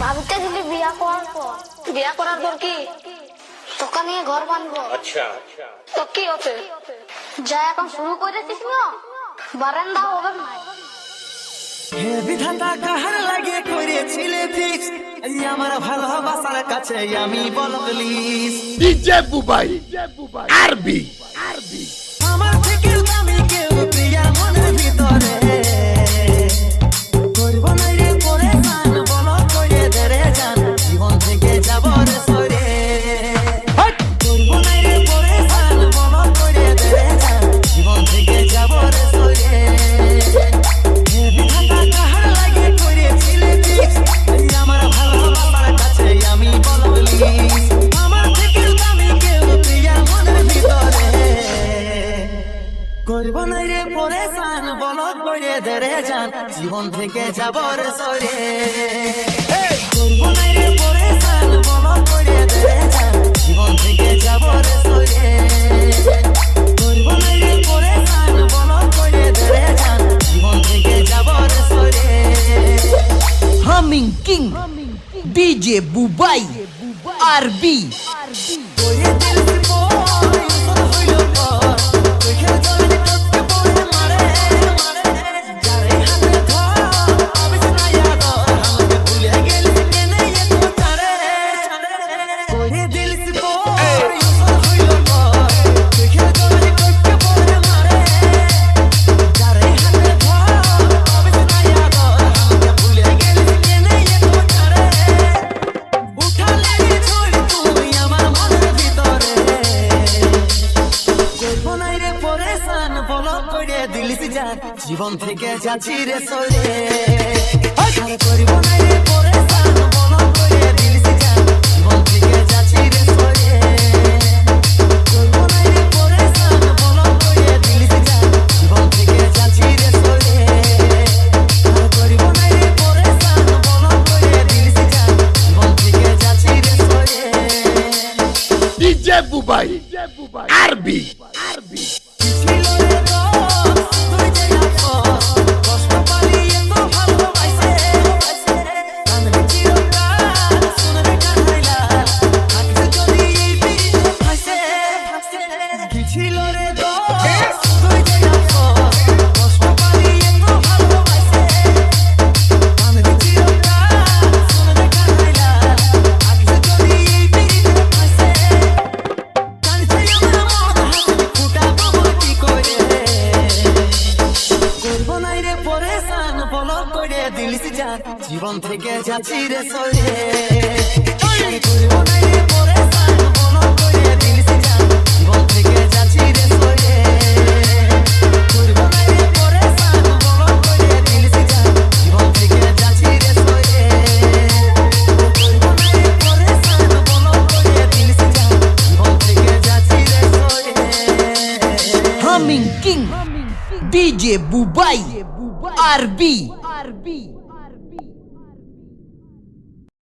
ভাবিতে দিলি বিয়া করার পর। বিয়া করার পর কি? তোকে নিয়ে ঘর বানবো। আচ্ছা তো কি হচ্ছে? যা এখন শুরু করেছিস না, বারান্দা হবে না। হে বিধাতা কাহার লাগে করেছিলে ফিক্স, আমার ভালোবাসার কাছে আমি বল প্লিজ। ডিজে বুবাই আরবি আমার থেকে দামি কেউ প্রিয়া মনের ভিতরে করব না রে পরে গান, বলো করে ধরে যান জীবন থেকে যাব রে সরে। করব না রে পরে গান, বলো করে ধরে যান জীবন থেকে যাব রে সরে। হে বিধাতা কাহার লাগে করেছিলে ফিক্স, আমার ভালোবাসার কাছে আমি বল প্লিজ। আমার থেকে দামি কেউ প্রিয়া মনের ভিতরে করব না রে পরে গান, বলো করে ধরে যান জীবন থেকে যাব রে সরে। করব না রে পরে গান, বলো করে ধরে যান জীবন থেকে যাব রে সরে। করব না রে পরে গান, বলো করে ধরে যান জীবন থেকে যাব রে সরে। হামিং কিং ডিজে বুবাই আরবি। ওরে দিল সে বয় উসল হইল পর, চোখের জলে টপকে পড়ে মারে যারে হাতে ধর আবে না ইয়াদ আমাকে ভুলে গেলি কেনে এত চারে। ওরে দিল সে বয় উসল হইল পর, চোখের জলে টপকে পড়ে মারে যারে হাতে ধর আবে না ইয়াদ আমাকে ভুলে গেলি কেনে এত চারে। উঠালে ঝড় তুই আমার মনের ভিতরে করব না রে পরে গান, বলো করে দিলিস যান জীবন থেকে যাচ্ছি রে সরে। করব না রে পরে গান, বলো করে দিলিস যান জীবন থেকে যাচ্ছি রে সরে। করব না রে পরে গান, বলো করে দিলিস যান জীবন থেকে যাচ্ছি রে সরে। করব না রে পরে গান, বলো করে দিলিস যান জীবন থেকে যাচ্ছি রে সরে। ডিজে বুবাই আরবি ছিল রে দোস্ত, তুই যে আপন, কষ্ট পালিয়ে তো ভালোবাসে। কান্দে চিরকাল, শুনে রে কান্নাইলাল, থাকিস যদি এই পীড়িতে ফাঁসে। কি ছিল রে দোস্ত, তুই যে আপন, কষ্ট পালিয়ে তো ভালোবাসে। কান্দে চিরকাল, শুনে রে কান্নাইলাল, থাকিস যদি এই পীড়িতে ফাঁসে। কাঁদছে আমার মন, হাসি ফুটাবো কি করে। করব না রে পরে গান, বলো করে দিলিস যান জীবন থেকে যাচ্ছি রে সরে। করব না রে পরে গান, বলো করে দিলিস যান জীবন থেকে যাচ্ছি রে সরে। করব না রে পরে গান, বলো করে দিলিস যান জীবন থেকে যাচ্ছি রে সরে। করব না রে পরে গান, বলো করে দিলিস যান জীবন থেকে যাচ্ছি রে সরে। হামিং কিং ডিজে বুবাই আরবি।